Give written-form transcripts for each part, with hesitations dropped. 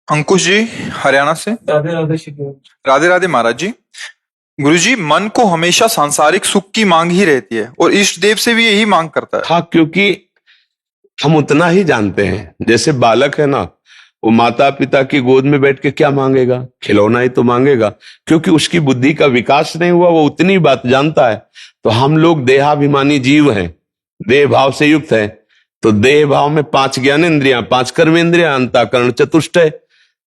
अंकुश जी, हरियाणा से। राधे राधे शिव। राधे राधे महाराज जी। गुरुजी, मन को हमेशा सांसारिक सुख की मांग ही रहती है और इष्ट देव से भी यही मांग करता है। हाँ, क्योंकि हम उतना ही जानते हैं। जैसे बालक है ना, वो माता पिता की गोद में बैठ के क्या मांगेगा? खिलौना ही तो मांगेगा, क्योंकि उसकी बुद्धि का विकास नहीं हुआ, वो उतनी बात जानता है। तो हम लोग देहाभिमानी जीव हैं, देह भाव से युक्त हैं। तो देह भाव में 5 ज्ञानेंद्रियां, 5 कर्मेंद्रियां, अंतःकरण, चतुष्टय,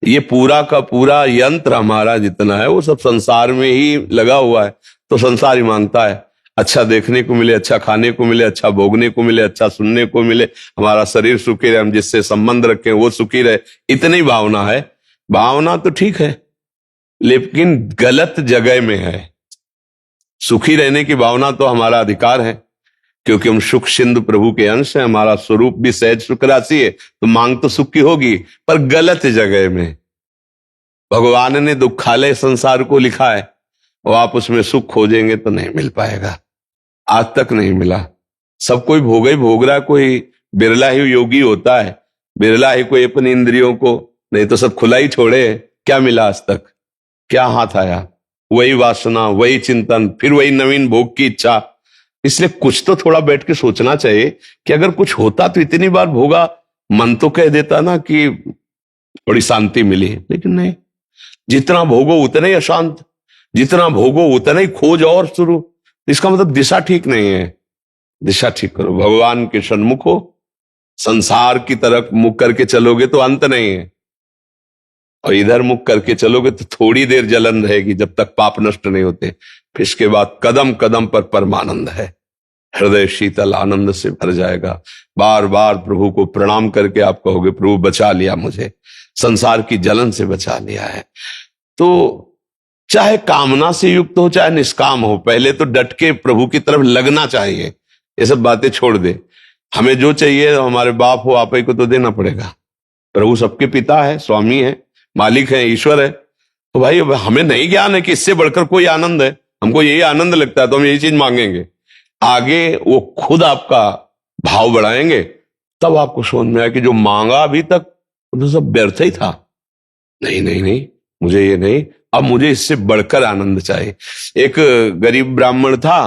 ये पूरा का पूरा यंत्र हमारा जितना है वो सब संसार में ही लगा हुआ है। तो संसार ही मांगता है अच्छा देखने को मिले, अच्छा खाने को मिले, अच्छा भोगने को मिले, अच्छा सुनने को मिले, हमारा शरीर सुखी रहे, हम जिससे संबंध रखें वो सुखी रहे। इतनी भावना है। भावना तो ठीक है, लेकिन गलत जगह में है। सुखी रहने की भावना तो हमारा अधिकार है, क्योंकि हम सुख सिंधु प्रभु के अंश हैं। हमारा स्वरूप भी सहज सुख राशि है, तो मांग तो सुख की होगी, पर गलत जगह में। भगवान ने दुखालय संसार को लिखा है, और आप उसमें सुख खोजेंगे तो नहीं मिल पाएगा। आज तक नहीं मिला। सब कोई भोग ही भोग रहा, कोई बिरला ही योगी होता है, बिरला ही कोई अपनी इंद्रियों को, नहीं तो सब खुला ही छोड़े। क्या मिला आज तक? क्या हाथ आया? वही वासना, वही चिंतन, फिर वही नवीन भोग की इच्छा। इसलिए कुछ तो थोड़ा बैठ के सोचना चाहिए कि अगर कुछ होता तो इतनी बार भोगा। मन तो कह देता ना कि थोड़ी शांति मिली, लेकिन नहीं। जितना भोगो उतने ही अशांत, जितना भोगो उतना ही खोज और शुरू। इसका मतलब दिशा ठीक नहीं है। दिशा ठीक करो, भगवान के सन्मुख हो। संसार की तरफ मुख करके चलोगे तो अंत नहीं है, और इधर मुख करके चलोगे तो थोड़ी देर जलन रहेगी, जब तक पाप नष्ट नहीं होते। फिर इसके बाद कदम कदम पर परमानंद है। हृदय शीतल आनंद से भर जाएगा। बार बार प्रभु को प्रणाम करके आप कहोगे, प्रभु बचा लिया मुझे, संसार की जलन से बचा लिया है। तो चाहे कामना से युक्त हो चाहे निष्काम हो, पहले तो डट के प्रभु की तरफ लगना चाहिए। ये सब बातें छोड़ दे। हमें जो चाहिए, हमारे बाप हो आप ही को तो देना पड़ेगा। प्रभु सबके पिता है, स्वामी है, मालिक है, ईश्वर है। तो भाई हमें नहीं ज्ञान है कि इससे बढ़कर कोई आनंद है। हमको यही आनंद लगता है तो हम यही चीज मांगेंगे। आगे वो खुद आपका भाव बढ़ाएंगे, तब आपको समझ में आया कि जो मांगा अभी तक वो सब व्यर्थ ही था। नहीं नहीं नहीं, मुझे ये नहीं, अब मुझे इससे बढ़कर आनंद चाहिए। एक गरीब ब्राह्मण था,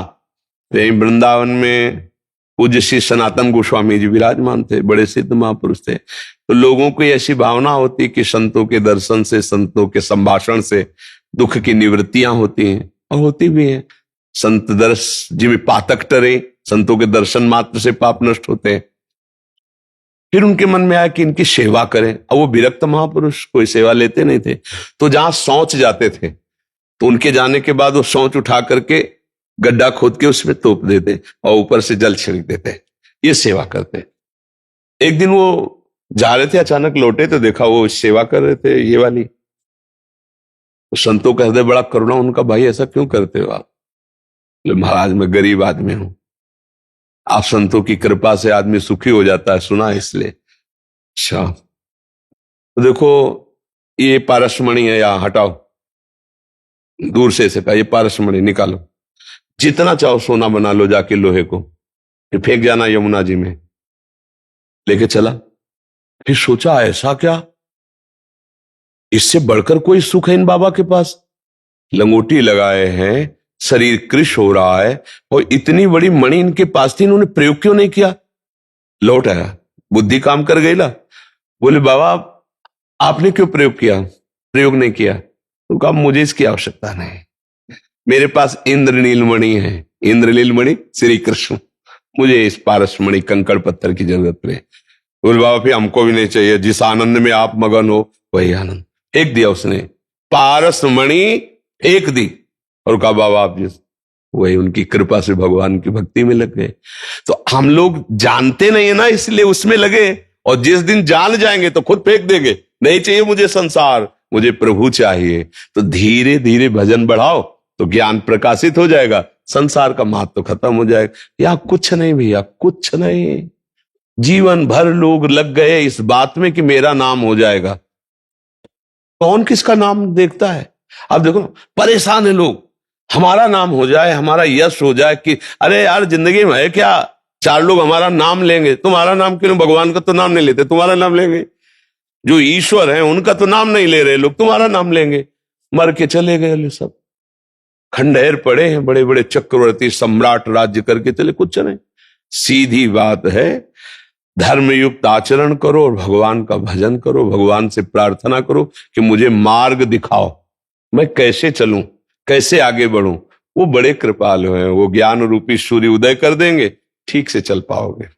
वृंदावन में पूज्य श्री सनातन गोस्वामी जी विराजमान थे, बड़े सिद्ध महापुरुष थे। तो लोगों को ऐसी भावना होती कि संतों के दर्शन से, संतों के संभाषण से दुख की निवृत्तियां होती हैं, और होती भी हैं। संत दर्श जिਵੇਂ पातक टरे, संतों के दर्शन मात्र से पाप नष्ट होते हैं। फिर उनके मन में आया कि इनकी सेवा करें। अब वो विरक्त महापुरुष, कोई सेवा लेते नहीं थे। तो जहां शौच जाते थे, तो उनके जाने के बाद वो शौच उठा करके गड्ढा खोद के उसमें तोप देते और ऊपर से जल छिड़क देते। ये सेवा करते। एक दिन वो जा रहे थे, अचानक लौटे तो देखा वो सेवा कर रहे थे, ये वाली। तो संतों का हृदय बड़ा करुणा उनका, भाई ऐसा क्यों करते हो आप? महाराज मैं गरीब आदमी हूं, आप संतों की कृपा से आदमी सुखी हो जाता है, सुना इसलिए। अच्छा तो देखो, ये पारसमणि है, यहां हटाओ, दूर से कहा ये पारसमणि निकालो, जितना चाहो सोना बना लो जाके लोहे को, फिर फेंक जाना यमुना जी में। लेके चला। फिर सोचा ऐसा क्या, इससे बढ़कर कोई सुख है इन बाबा के पास? लंगोटी लगाए हैं, शरीर कृश हो रहा है, और इतनी बड़ी मणि इनके पास थी, इन्होंने प्रयोग क्यों नहीं किया? लौट आया, बुद्धि काम कर गई ला। बोले बाबा आपने क्यों प्रयोग किया? प्रयोग नहीं किया। तो कहा मुझे इसकी आवश्यकता नहीं, मेरे पास इंद्रनील मणि है, इंद्रनील मणि श्री कृष्ण, मुझे इस पारसमणि कंकड़ पत्थर की जरूरत नहीं। बोले बाबा फिर हमको भी नहीं चाहिए, जिस आनंद में आप मगन हो वही आनंद। एक दिया उसने, पारसमणि एक दी, और कहा बाबा आप जिस, वही उनकी कृपा से भगवान की भक्ति में लग गए। तो हम लोग जानते नहीं है ना, इसलिए उसमें लगे, और जिस दिन जान जाएंगे तो खुद फेंक देंगे, नहीं चाहिए मुझे संसार, मुझे प्रभु चाहिए। तो धीरे धीरे भजन बढ़ाओ तो ज्ञान प्रकाशित हो जाएगा, संसार का महत्व तो खत्म हो जाएगा। यहां कुछ नहीं भैया, कुछ नहीं। जीवन भर लोग लग गए इस बात में कि मेरा नाम हो जाएगा। कौन किसका नाम देखता है? अब देखो परेशान है लोग, हमारा नाम हो जाए, हमारा यश हो जाए, कि अरे यार जिंदगी में है क्या, 4 लोग हमारा नाम लेंगे। तुम्हारा नाम क्यों? भगवान का तो नाम नहीं लेते, तुम्हारा नाम लेंगे। जो ईश्वर हैं उनका तो नाम नहीं ले रहे लोग, तुम्हारा नाम लेंगे। मर के चले गए लोग सब, खंडहर पड़े हैं, बड़े बड़े चक्रवर्ती सम्राट राज्य करके चले, कुछ नहीं। सीधी बात है, धर्मयुक्त आचरण करो और भगवान का भजन करो, भगवान से प्रार्थना करो कि मुझे मार्ग दिखाओ, मैं कैसे चलूं, कैसे आगे बढ़ूं। वो बड़े कृपालु हैं, वो ज्ञान रूपी सूर्य उदय कर देंगे, ठीक से चल पाओगे।